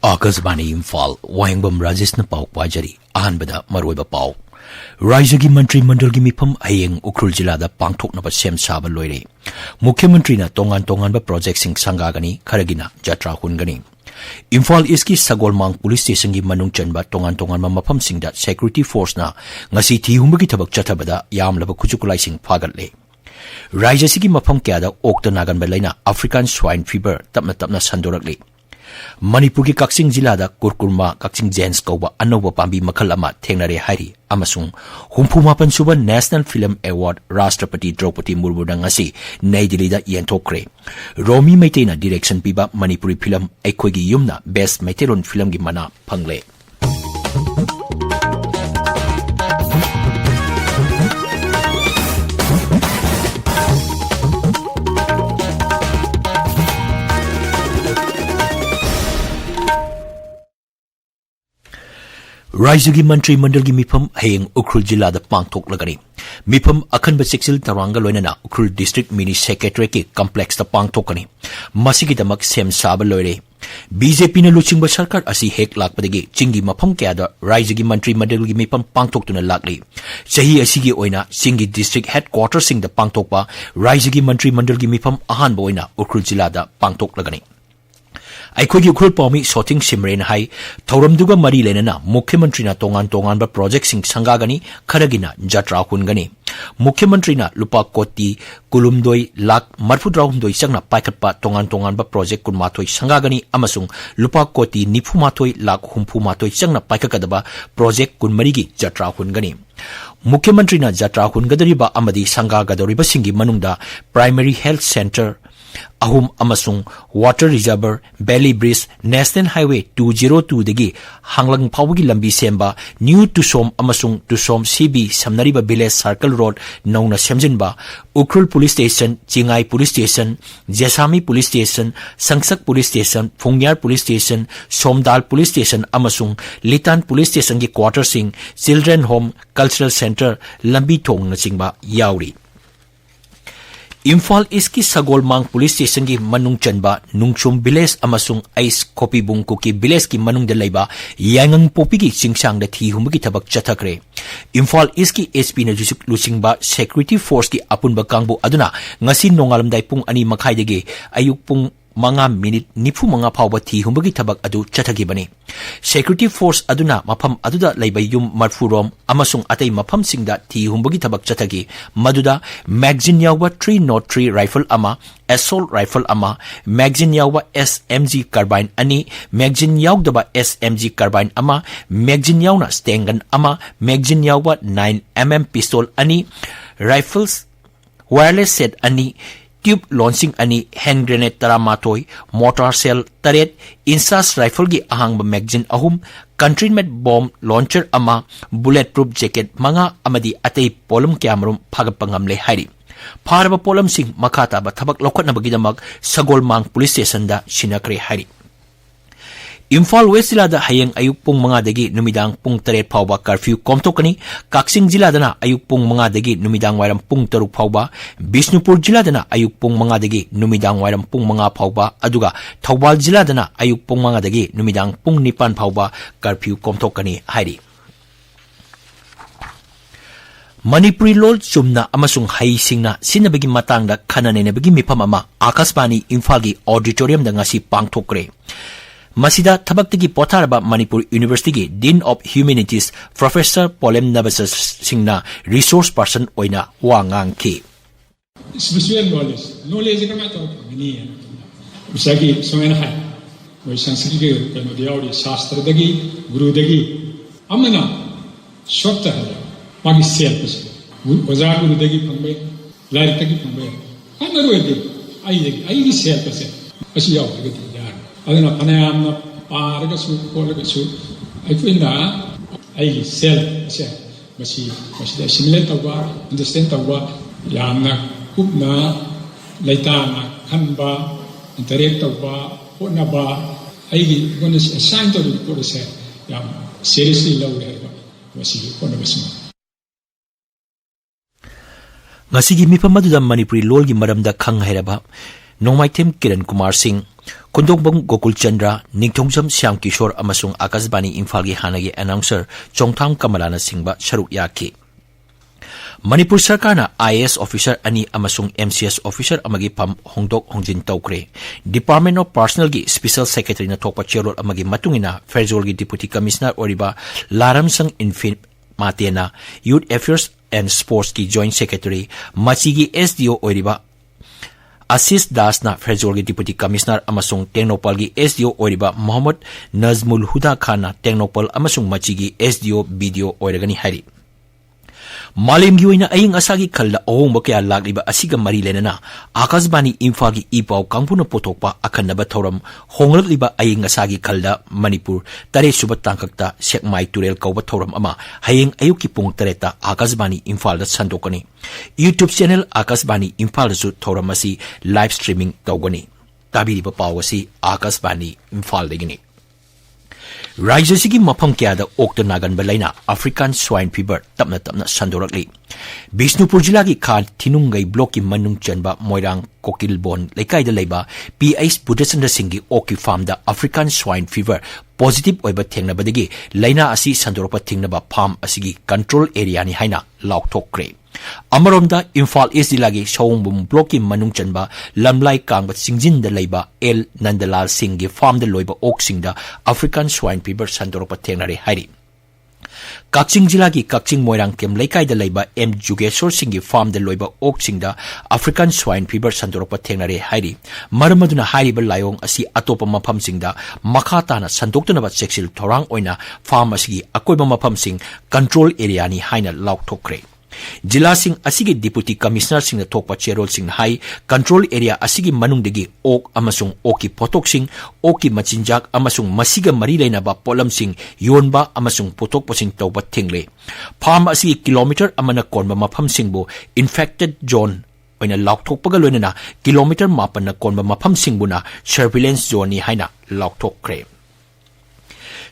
Akasbani Imphal, Wahengbam Rajesh na pau pajari, ahanbada maroiba pau. Raijagi Mantri Mandalgi Mipam Hayeng Ukrul Jilada Pangthok na Sem Saba Loire. Mukhyamantri na tongan ba project sing sangagani, Karagina, Jatra Hungani. Imphal Iski Sagolmang Police Station gi manung chanba tongan mapam singda security force na ngasi thi humbagi thabak chatabada yamlaba khujukulai sing phagatle. Raijasigi mapam kyada okta nagan balaina African swine fever tapna sandorakle. Manipur ki Kaksing Jilada Kurkurma Kaksing Jens Kauba Anoba Pambi Makalama Tengnare Hari Amasung Humpumapan Suba National Film Award Rashtrapati Draupadi Murmu ngasi Nai Delhi Yentokre Romi Maitena direction piba Manipuri film Ekoigi Yumna Best Maiteron film gi mana phangle. Raijagi Mantri Mandalgi Mipam Hayeng Ukrul Jilada Pangthok Lagani. Mipam Akanba Sexil Taranga Loinana Ukrul District Mini Secretary ki Complex ta Pangthokani. Masigi damak Sem Saba Loire. BJP na Luchingba Sarkar asi hek lakpadagi Chingi Mapam Kyada Raijagi Mantri Mandalgi Mipam Pangthok tuna lakli. Sahi asigi oina Singi District Headquarters sing da Pangthokpa Raijagi Mantri Mandalgi Mipam Ahan boina Ukrul Jilada Pangthok Lagani. Aikogi ukrul paumi sorting simren hai thauramduga mari lenana mukhyamantri na tongan ba project sing sangagani kharagina jatra hungani mukhyamantri na lupa koti kulumdoi lak marfudraumdoi changna paikhatpa tongan ba project kunmathoi sangagani amasung lupa koti nifumathoi lak humpumathoi changna paikakadaba project kunmarigi jatra hungani mukhyamantri na jatra hungadariba amadi sangagadoriba singi manungda primary health center Ahum Amasung Water Reservoir Belly Bridge National Highway 202 dagi Hanglang Pawagi Lambi Semba New Tusom Amasung Tusom CB Samnariba Village Circle Road Nauna Semjinba Ukrul Police Station Chingai Police Station Jesami Police Station Sangsak Police Station Phungyar Police Station Somdal Police Station Amasung Litan Police Station ki quarter sing Children Home Cultural Center Lambi Thong na singba yauri. Imphal Iski Sagolmang Police Station ki manung chanba nungchum village amasung Ais Kopibung Kuki village ki manung de laiba yangang popi ki singsang da thi humgi thabak chathakre. Imphal Iski SP na jusuk lusingba security force ki apunba kangbu aduna ngasi nongalamdai pung ani makhai dege ayuk pung Manga minute nifu manga phawba thi humbagi thabak adu chathagibani. Security force aduna mafam aduda laibay marfurom amasung atay mafam singda thi humbagi thabak chathagi maduda magazine yawba 303 rifle ama assault rifle ama magazine yawba SMG carbine ani magazine yawdaba SMG carbine ama magazine yawna stengan ama magazine yawba 9mm pistol ani rifles wireless set ani tube launching ani hand grenade taramatoi mortar shell taret insas rifle gi ahang ba magazine ahum country made bomb launcher ama bulletproof jacket manga amadi atei polum kyamrum phagapangam le hairi pharaba polum sing makata ba thabak lokhat na bagidamak Sagolmang police station da sinakre hairi. Imphal West Jilada hayeng ayuk pung mga dagi numidang pung taret phawba curfew komtokani Kaksing Jilada na ayuk pung mga dagi numidang wairam pung taruk phawba Bisnupur Jilada na ayuk pung mga dagi numidang wairam pung mga phawba aduga Thawbal Jilada na ayuk pung mga dagi numidang pung nipan phawba curfew komtokani hairi. Manipuri lol chumna amasung hai singna sinabagi matangda khanane nabagi mipam ama Akasbani Imphal gi auditorium da ngasi pangthokre. Masida thabaktagi potharaba Manipur University gi Dean of Humanities Professor Polem Nabasas Singna resource person oina wangang ki. Spiritual knowledge kama to mini usagi somena hai wai sanskrit ge kano diauri shastra dagi guru dagi amana shokta magi sel pas oza guru dagi phangbe lai dagi phangbe amaru ede ai gi sel pas asu yaw dagi aduna panayamna paraga su kolaga su aifina ai sel ase masi da simulate tawa understand tawa yamna kupna laitana khanba interact tawa onaba ai gi gonna assign to the course yam seriously lawre masi onaba sima ngasi gi mipam maduda Manipuri lol gi maramda khang hairaba Nongmaitem Kiran Kumar Singh Kundongbong Gokul Chandra, Ningthongzam Syam Kishore amasung Akashbani Imphal gi hanagi announcer Chongtham Kamalana Singba Sharuk Yaki. Manipur Sarkar na IAS officer ani amasung MCS officer amagi pam hongdok hongjin tawkre. Department of Personnel gi Special Secretary na thokpa chairol amagi matungina Fairjol gi Deputy Commissioner oriba Laramsang Infin Matena Youth Affairs and Sports ki Joint Secretary Machigi SDO oriba Asis Das na Fairjol gi Deputy Commissioner amasung Technopal gi SDO oriba Mohammad Nazmul Huda Khan na Technopal amasung Machigi SDO BDO oiragani hari. Malim gi oina aying asagi khalda ohongba kaya lagliba asiga mari lenana Akashbani Imphal gi ipaw kangpuna potokpa akhanaba thoram honglagliba aying asagi khalda Manipur tare suba tangkakta Sekmai Turel kauba thoram ama hayeng ayuki pung tareta Akashbani Imphal da sandokani. YouTube channel Akashbani Imphal su thoram asi live streaming tawgani. Tabiriba pawasi Akashbani Imphal degini. Raja sigi mapam kaya da okta nagan balaina African swine fever tapna sandorakli. Bisnupur jila ki khan tinungai block ki manung chanba moirang kokilbon laikai da laiba PH Budasandra Singh oki farm da African swine fever positive oiba thengna badagi laina asi sandorapa thingnaba farm asigi control area ni haina laukthokre. Amaromda Imphal East Jilagi Shawongbum block ki manung chanba lamlai kangba singjin da laiba El Nandalal Singh gi farm da loiba ok sing da African swine fever sandoropa thengnare hairi. Kakching Jilagi Kakching Moirang Kem Laikai da laiba M Jugeshwar Singh gi farm da loiba ok sing da African swine fever sandoropa thengnare hairi. Maramaduna hairiba layong asi atopa mafam sing da makata na sandoktanaba cheksil thorang oina farm asigi akoiba mafam sing control area ni haina laukthokre. Jila Singh asigi Deputy Commissioner Singh na thokpa chairol Singh hai control area asigi manungdagi ok amasung oki potok sing oki machinjak amasung masiga mari lainaba polam sing yonba amasung potok posing tawba thingle. Farm asigi kilometer amana konba mafam singbo infected zone oina laukthokpaga loinana kilometer mapan na konba mafam singbuna surveillance zone ni haina laukthokre.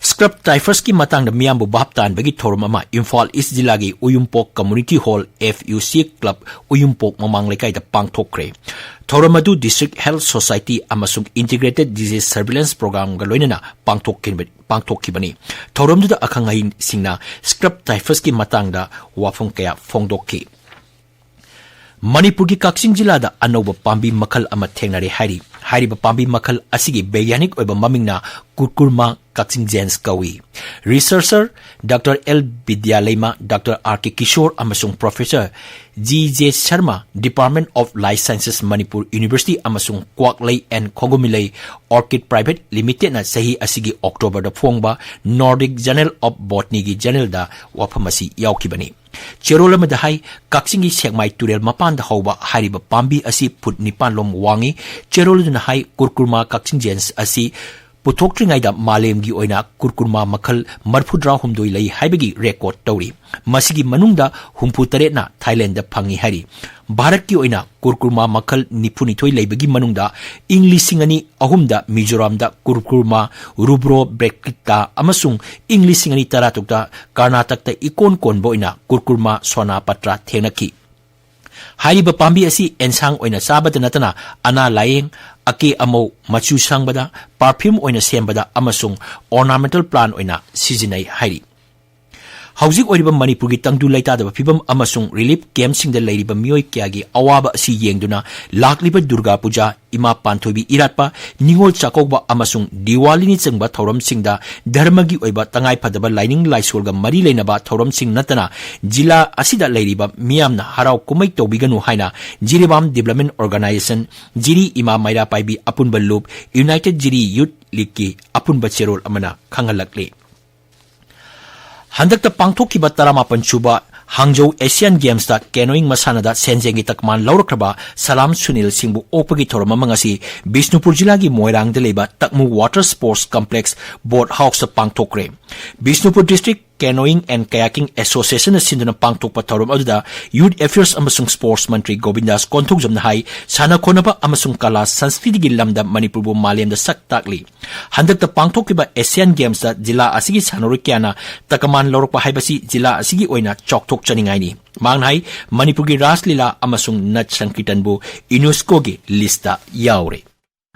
Scrub typhus ki matang da miyambu baptan bagi thorum ama Imphal East Jilagi Uyumpok Community Hall FUC Club Uyumpok mamang laikai da pangthokre. Thoramadu District Health Society amasung Integrated Disease Surveillance Program ga loinana pangthokkibani. Thoramdu da akhangai singna scrub typhus ki matang da wafong kaya phongdokki. Manipur ki Kakching Jila da anoba pambi makal ama thengnare hairi. Hairiba pambi makal asigi Baiyanik oiba mamingna kurkurma Kakching Gens kawi. Researcher Dr. L. Bidyalaima, Dr. R.K. Kishore amasung Professor G.J. Sharma, Department of Life Sciences Manipur University amasung Kwaklay and Kogomilay Orchid Private Limited na sahi asigi October da phongba Nordic Journal of Botany gi journal da waphamasi yaukibani. Cherola madahai Kakching gi Sekmai Turel mapan da hauba hairiba pambi asi put nipan lom wangi Cherola na hai kurkurma Kakching Gens asi puthokringai da malem gi oina kurkurma makhal marphudra humdoi lai haibagi record tauri. Masigi manungda humpu tare na Thailand da phangi hari. Bharat ki oina kurkurma makhal nipunithoi laibagi manungda English singani ahumda Mizoram da kurkurma rubro brekita amasung English singani taratukta Karnataka ta ikon kon boina kurkurma sona patra thenaki. Hairiba pambi asi ensang oina sabada natana ana layeng ake amo machu sangbada perfume oina sembada amasung ornamental plant oina seasonai hairi. Housing oiriba Manipur gi tangdu laita da phibam amasung relief camp sing da leiriba mioi kya gi awaba si yengduna lakliba Durga Puja ima panthobi iratpa ningol chakokba amasung Diwali ni changba thoram sing da dharma gi oiba tangai phadaba lining laisol ga mari leinaba thoram sing natana jila asida leiriba miyamna harau kumai tobiganu haina Jiribam Development Organization Jiri ima maira paibi apunba loop United Jiri Youth League ki apunba cherol amana khangalakle. Handakta pangthokkiba 18 suba Hangzhou Asian Games da canoeing masana da senjengi takman laurakraba Salam Sunil Singbu opagi thorama mangasi Bisnupur Jila gi Moirang de leba Takmu Water Sports Complex Board House da pangthokre. Bisnupur District Canoeing and Kayaking Association sinduna pangthokpa thorum aduda Youth Affairs amasung Sports Mantri Govindas Konthokjam na hai sana khonaba amasung kala sanskriti gi lamda Manipur bu malem da sak takli. Handakta pangthokkiba Asian Games da jila asigi sanorikyana takaman laurpa haibasi jila asigi oina chokthok chaningai ni. Mangnai Manipur gi Raslila amasung Nat Sankirtan bu UNESCO gi lista yaure.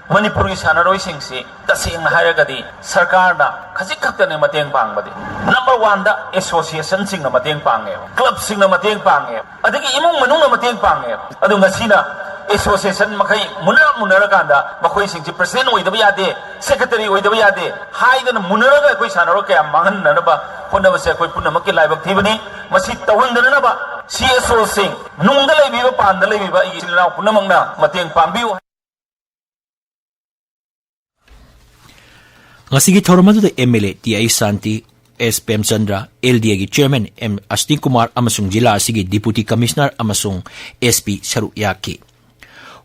Manipuri Sanaroi Singsi, the Sing Haragadi, Sarkarna, Kazikatan and Mateng Pangadi. Number 1, the association sing the Mateng Pange, club sing the Mateng Pange, I think Imung Manuna Mateng Pange, Adungasina, association Makai, Munarakanda, Makoi Sing, President with the Yade, Secretary with the Yade, high than Munaraga, Kuisanaroka, Mangan Nanaba, Honda Sekoi Punamaki live activity, Masit Tawandanaba, CSO Sing, Nungala Viva Pandala Viva, Punamanga, Mateng Pambu. Ngasigi thoromadu de MLA TI Santi S PM Chandra LDA gi chairman M Ashtin Kumar amasung jila asigi deputy commissioner amasung SP Saru Yaki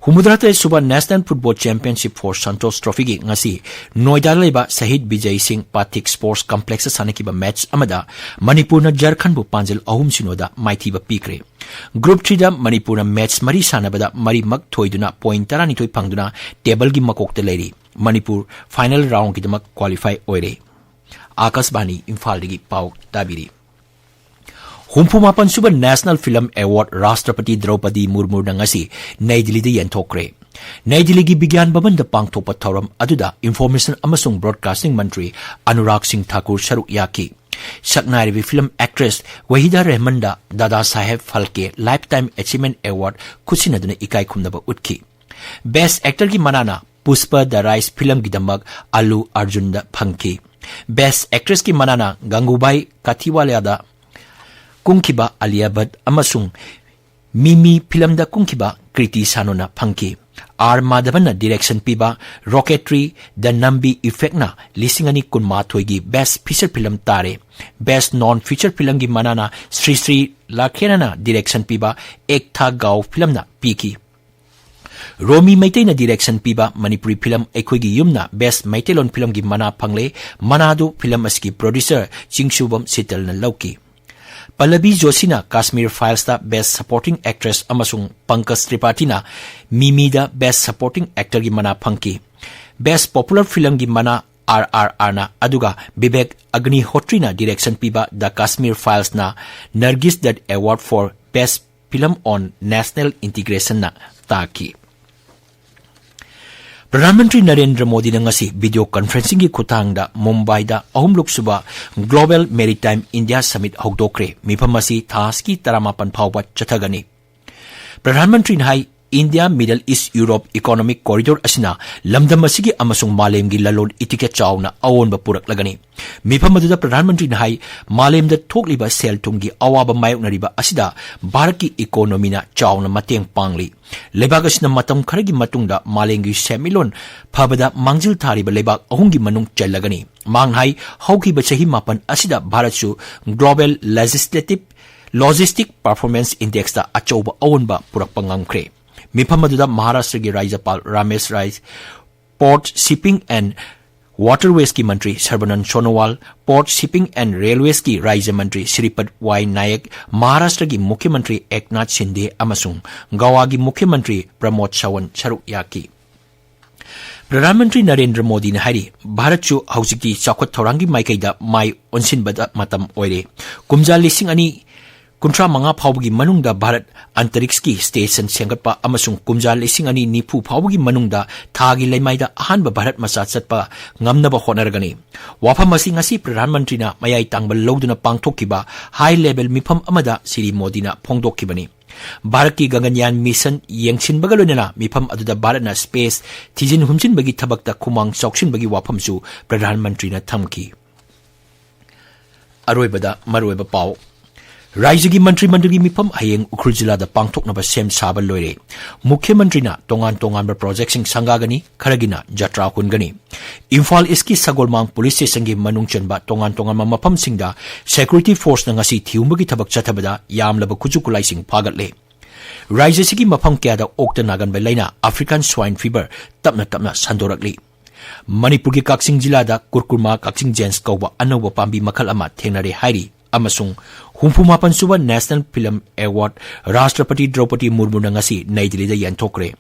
Humudrata suba National Football Championship for Santos Trophy gi ngasi Noida leba Sahid Bijay Singh Pathik Sports Complex sanakiba match amada Manipur na Jharkhand bu panjal ahum sinoda maithiba pikre Group 3 da Manipur na match mari sanabada mari mak thoiduna point 12 phangduna table gi makokte leri Manipur final round ki damak qualify oire Akashbani Imphal digi pau tabiri Humpumapan suba National Film Award Rashtrapati Draupadi Murmu na ngasi Nai Delhi da yanthokre Nai Delhi gi Bigyan Bhavan da pangthokpa thoram aduda Information amasung Broadcasting Mantri Anurag Singh Thakur Saruk Yaki Saknaribi film actress Wahida Rehman da Dada Saheb Phalke Lifetime Achievement Award khusinaduna ikai khumnaba utki Best Actor ki manana Puspa the Rise film gidamak Allu Arjun da phangki Best Actress ki manana Gangubai Kathiwala da Kungkiba Alia Bhatt amasung Mimi film da Kungkiba Kriti Sanona phangki R Madhavan na direction piba Rocketry The Nambi Effect na lisingani kunma thoigi Best Feature Film tare Best Non-Feature Film gi manana Sri Lakhena na direction piba Ek Tha Gao film na piki Romi Maitai na direction piba Manipuri film Ekhoigi Yumna Best Maitelon film gi mana phangle Manadu film aski producer Chingshubam Sital na lauki Pallavi Joshi na Kashmir Files da Best Supporting Actress amasung Pankaj Tripathi na Mimi da Best Supporting Actor gi mana phangki Best Popular Film gi mana RRR na aduga Vivek Agnihotri na direction piba The Kashmir Files na Nargis that award for Best Film on National Integration na taki Pradhanmantri Narendra Modi na ngasi video conferencing gi khutang da Mumbai da ahumluk suba Global Maritime India Summit hogdokre mifamasi thaski 18 phawba chathagani Pradhanmantri nai India Middle East Europe Economic Corridor asina lamdam asigi amasung malem gi lalon itike chawna awon ba purak lagani mifamadu da Pradhanmantri nai malem da thokliba sel thumgi awaba mayoknariba asida Bharat ki economy na chawna mateng pangli Lebak asina matam kharagi matungda malengi semilon phabada mangjil thariba lebak ahungi manung chalagani manghai hauki ba chahi mapan asida Bharatsu Global Logistic Performance Index da achoba awonba purak pangamkre Mifamaduda Maharashtra gi Rajyapal Ramesh Rai Port Shipping and Waterways ki Mantri Sarbanand Sonowal Port Shipping and Railways ki Rajya Mantri Shripad Y Nayak Maharashtra gi Mukhyamantri Eknath Shinde amasung Goa gi Mukhyamantri Pramod Sawan Saruk Yaki Pradhanmantri Narendra Modi na hari Bharatchu haujiki chakwat thorangi maikaida mai onsinbada matam oire kumja lising ani Kuntra manga phawgi manungda Bharat Antarikski Station Sengatpa amasung kumja lising ani nipu phawgi manungda thagi leimaida ahanba Bharat macha chatpa ngamnaba honaragani wafam asi ngasi Pradhanmantri na mayai tangbal loduna pangthokkiba high level mifam amada Sri Modi na phongdokkibani Bharat ki Gaganyaan mission yengchinbaga loinana mifam aduda Bharat na space thijin humchinbagi thabakta khumang chaukshinbagi wafamsu Pradhanmantri na thamki aroibada maroiba paw Rajya gi Mantri Mandal gi mifam hayeng Ukhrul Jilla da pangthoknaba sem saba loire Mukhyamantri na tongan ba project sing sangagani kharagina jatra hundgani Imphal iski Sagolmang Police Station gi manungchanba tongan mafam singda security force na ngasi thiumbagi thabak chathabada yamlaba kujukulai sing phagatle Rajya sigi mafam kya da okta nagan ba laina African swine fever tapna sandorakli Manipur gi Kaksing Jilla da Kurkurma Kaksing Gens kauba anoba pambi makhal ama thengnare hairi amasung humpumapan suba National Film Award Rashtrapati Draupadi Murmu na ngasi Nai Delhi da yanthokre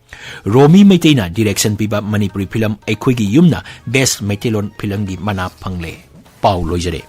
Romi Maitai na direction piba Manipuri film Ekhoigi Yumna Best Maitelon film gi mana phangle Pau loijare